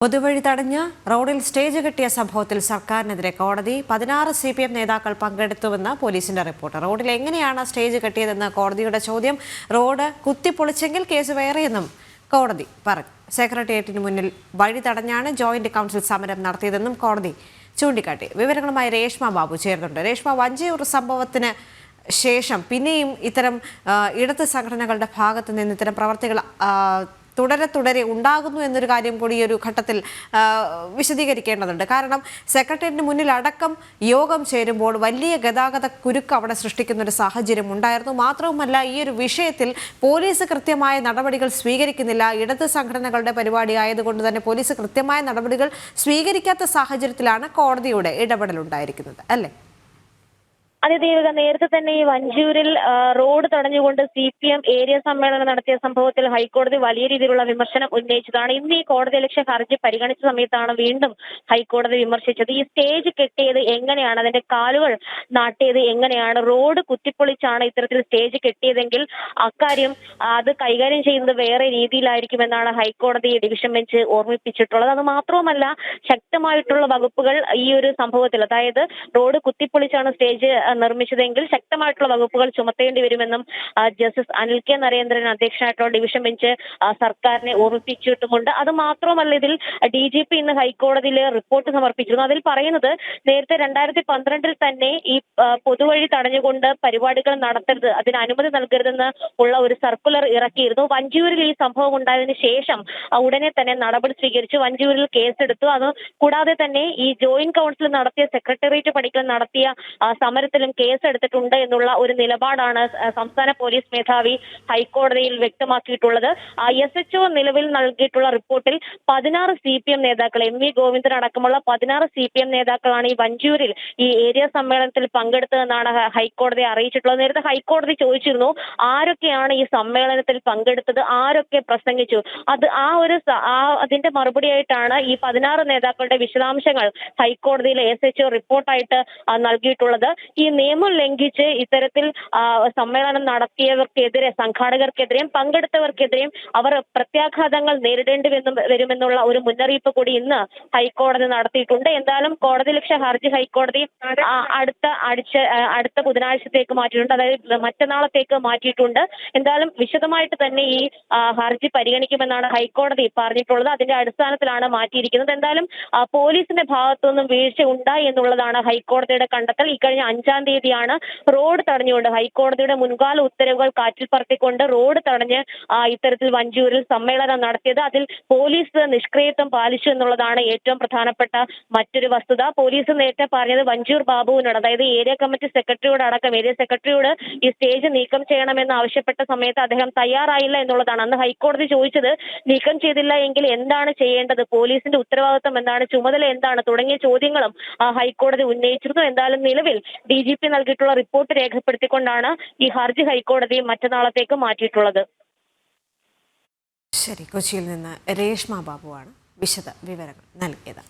പൊതുവഴി തടഞ്ഞ് റോഡിൽ സ്റ്റേജ് കെട്ടിയ സംഭവത്തിൽ സർക്കാരിനെതിരെ കോടതി 16 CPM നേതാക്കൾ പങ്കെടുത്തുവെന്ന് പോലീസിന്റെ റിപ്പോർട്ട്. റോഡിൽ എങ്ങനെയാണ് സ്റ്റേജ് കെട്ടിയതെന്ന് കോടതിയുടെ ചോദ്യം. റോഡ് കുത്തിപ്പൊളിച്ചെങ്കിൽ കേസ് വേറെയെന്നും കോടതി പറഞ്ഞു. സെക്രട്ടേറിയറ്റിന് മുന്നിൽ വഴി തടഞ്ഞാണ് ജോയിന്റ് കൗൺസിൽ സമരം നടത്തിയതെന്നും കോടതി ചൂണ്ടിക്കാട്ടി. വിവരങ്ങളുമായി രേഷ്മ ബാബു ചേർന്നുണ്ട്. രേഷ്മ, വഞ്ചിയൂർ സംഭവത്തിന് ശേഷം പിന്നെയും ഇത്തരം ഇടത് സംഘടനകളുടെ ഭാഗത്ത് നിന്ന് ഇത്തരം പ്രവർത്തികൾ തുടരെ ഉണ്ടാകുന്നു എന്നൊരു കാര്യം കൂടി ഈ ഒരു ഘട്ടത്തിൽ വിശദീകരിക്കേണ്ടതുണ്ട്. കാരണം സെക്രട്ടേറിയറ്റിന് മുന്നിൽ അടക്കം യോഗം ചേരുമ്പോൾ വലിയ ഗതാഗത കുരുക്ക് അവിടെ സൃഷ്ടിക്കുന്ന ഒരു സാഹചര്യം ഉണ്ടായിരുന്നു. മാത്രവുമല്ല, ഈ ഒരു വിഷയത്തിൽ പോലീസ് കൃത്യമായ നടപടികൾ സ്വീകരിക്കുന്നില്ല. ഇടത് സംഘടനകളുടെ പരിപാടി ആയതുകൊണ്ട് തന്നെ പോലീസ് കൃത്യമായ നടപടികൾ സ്വീകരിക്കാത്ത സാഹചര്യത്തിലാണ് കോടതിയുടെ ഇടപെടലുണ്ടായിരിക്കുന്നത്, അല്ലേ? അതെ ദേവിക, നേരത്തെ തന്നെ ഈ വഞ്ചിയൂരിൽ റോഡ് തടഞ്ഞുകൊണ്ട് CPM ഏരിയ സമ്മേളനം നടത്തിയ സംഭവത്തിൽ ഹൈക്കോടതി വലിയ രീതിയിലുള്ള വിമർശനം ഉന്നയിച്ചതാണ്. ഇന്ന് ഈ കോടതിയലക്ഷ്യ ഹർജി പരിഗണിച്ച സമയത്താണ് വീണ്ടും ഹൈക്കോടതി വിമർശിച്ചത്. ഈ സ്റ്റേജ് കെട്ടിയത് എങ്ങനെയാണ്, അതിന്റെ കാലുകൾ നാട്ടിയത് എങ്ങനെയാണ്, റോഡ് കുത്തിപ്പൊളിച്ചാണ് ഇത്തരത്തിൽ സ്റ്റേജ് കെട്ടിയതെങ്കിൽ അക്കാര്യം അത് കൈകാര്യം ചെയ്യുന്നത് വേറെ രീതിയിലായിരിക്കുമെന്നാണ് ഹൈക്കോടതി ഡിവിഷൻ ബെഞ്ച് ഓർമ്മിപ്പിച്ചിട്ടുള്ളത്. അത് മാത്രവുമല്ല, ശക്തമായിട്ടുള്ള വകുപ്പുകൾ ഈ ഒരു സംഭവത്തിൽ, അതായത് റോഡ് കുത്തിപ്പൊളിച്ചാണ് സ്റ്റേജ് നിർമ്മിച്ചതെങ്കിൽ ശക്തമായിട്ടുള്ള വകുപ്പുകൾ ചുമത്തേണ്ടി വരുമെന്നും ജസ്റ്റിസ് അനിൽ കെ നരേന്ദ്രൻ അധ്യക്ഷനായിട്ടുള്ള ഡിവിഷൻ ബെഞ്ച് സർക്കാരിനെ ഓർമ്മിപ്പിച്ചിട്ടുമുണ്ട്. അത് മാത്രമല്ല, ഇതിൽ DGP ഇന്ന് ഹൈക്കോടതിയിൽ റിപ്പോർട്ട് സമർപ്പിച്ചിരുന്നു. അതിൽ പറയുന്നത്, നേരത്തെ 2012 തന്നെ ഈ പൊതുവഴി തടഞ്ഞുകൊണ്ട് പരിപാടികൾ നടത്തരുത്, അതിന് അനുമതി നൽകരുതെന്ന് ഉള്ള ഒരു സർക്കുലർ ഇറക്കിയിരുന്നു. വഞ്ചിയൂരിൽ ഈ സംഭവം ഉണ്ടായതിനു ശേഷം ഉടനെ തന്നെ നടപടി സ്വീകരിച്ചു. വഞ്ചിയൂരിൽ കേസെടുത്തു. അത് കൂടാതെ തന്നെ ഈ ജോയിന്റ് കൗൺസിൽ നടത്തിയ സെക്രട്ടേറിയറ്റ് പടിക്കൽ നടത്തിയ സമരത്തിലും കേസെടുത്തിട്ടുണ്ട് എന്നുള്ള ഒരു നിലപാടാണ് സംസ്ഥാന പോലീസ് മേധാവി ഹൈക്കോടതിയിൽ വ്യക്തമാക്കിയിട്ടുള്ളത്. SHO നിലവിൽ നൽകിയിട്ടുള്ള റിപ്പോർട്ടിൽ 16 CPM നേതാക്കൾ, MV ഗോവിന്ദൻ അടക്കമുള്ള 16 CPM നേതാക്കളാണ് ഈ വഞ്ചിയൂരിൽ ഈ ഏരിയ സമ്മേളനത്തിൽ പങ്കെടുത്തതെന്നാണ് ഹൈക്കോടതി അറിയിച്ചിട്ടുള്ളത്. നേരത്തെ ഹൈക്കോടതി ചോദിച്ചിരുന്നു, ആരൊക്കെയാണ് ഈ സമ്മേളനത്തിൽ പങ്കെടുത്തത്, ആരൊക്കെ പ്രസംഗിച്ചു. അതിന്റെ മറുപടിയായിട്ടാണ് ഈ 16 നേതാക്കളുടെ വിശദാംശങ്ങൾ ഹൈക്കോടതിയിൽ SHO റിപ്പോർട്ടായിട്ട് നൽകിയിട്ടുള്ളത്. ഈ നിയമം ലംഘിച്ച് ഇത്തരത്തിൽ സമ്മേളനം നടത്തിയവർക്കെതിരെ, സംഘാടകർക്കെതിരെയും പങ്കെടുത്തവർക്കെതിരെയും അവർ പ്രത്യാഘാതങ്ങൾ നേരിടേണ്ടി വരുമെന്നുള്ള ഒരു മുന്നറിയിപ്പ് കൂടി ഇന്ന് ഹൈക്കോടതി നടത്തിയിട്ടുണ്ട്. എന്തായാലും കോടതിയലക്ഷ്യ ഹർജി ഹൈക്കോടതി അടുത്ത ബുധനാഴ്ചത്തേക്ക് മാറ്റിയിട്ടുണ്ട്, അതായത് മറ്റന്നാളത്തേക്ക് മാറ്റിയിട്ടുണ്ട്. എന്തായാലും വിശദമായിട്ട് തന്നെ ഈ ഹർജി പരിഗണിക്കുമെന്നാണ് ഹൈക്കോടതി പറഞ്ഞിട്ടുള്ളത്. അതിന്റെ അടിസ്ഥാനത്തിലാണ് മാറ്റിയിരിക്കുന്നത്. എന്തായാലും പോലീസിന്റെ ഭാഗത്തുനിന്നും വീഴ്ച ഉണ്ടായി എന്നുള്ളതാണ് ഹൈക്കോടതിയുടെ കണ്ടെത്തൽ. ഇക്കഴിഞ്ഞ 5-ാം തീയതിയാണ് റോഡ് തടഞ്ഞുകൊണ്ട് ഹൈക്കോടതിയുടെ മുൻകാല ഉത്തരവുകൾ കാറ്റിൽ പറത്തിക്കൊണ്ട് റോഡ് തടഞ്ഞ് ഇത്തരത്തിൽ വഞ്ചിയൂരിൽ സമ്മേളനം നടത്തിയത്. അതിൽ പോലീസ് നിഷ്ക്രിയത്വം പാലിച്ചു എന്നുള്ളതാണ് ഏറ്റവും പ്രധാനപ്പെട്ട മറ്റൊരു വസ്തുത. പോലീസ് നേരത്തെ പറഞ്ഞത് വഞ്ചിയൂർ ബാബുവിനോട്, അതായത് ഏരിയ കമ്മിറ്റി സെക്രട്ടറിയോട് അടക്കം, ഏരിയ സെക്രട്ടറിയോട് ഈ സ്റ്റേജ് നീക്കം ചെയ്യണമെന്ന് ആവശ്യപ്പെട്ട സമയത്ത് അദ്ദേഹം തയ്യാറായില്ല എന്നുള്ളതാണ്. അന്ന് ഹൈക്കോടതി ചോദിച്ചത്, നീക്കം ചെയ്തില്ല എങ്കിൽ എന്താണ് ചെയ്യേണ്ടത്, പോലീസിന്റെ ഉത്തരവാദിത്വം എന്താണ്, ചുമതല എന്താണ് തുടങ്ങിയ ചോദ്യങ്ങളും ഹൈക്കോടതി ഉന്നയിച്ചിരുന്നു. എന്തായാലും നിലവിൽ DGP നൽകിയിട്ടുള്ള റിപ്പോർട്ട് രേഖപ്പെടുത്തിക്കൊണ്ടാണ് ഈ ഹർജി ഹൈക്കോടതി മറ്റന്നാളത്തേക്ക് മാറ്റിയിട്ടുള്ളത്. ശരി, കൊച്ചിയിൽ നിന്ന് രേഷ്മ ബാബുവാണ് വിശദ വിവരങ്ങൾ നൽകിയത്.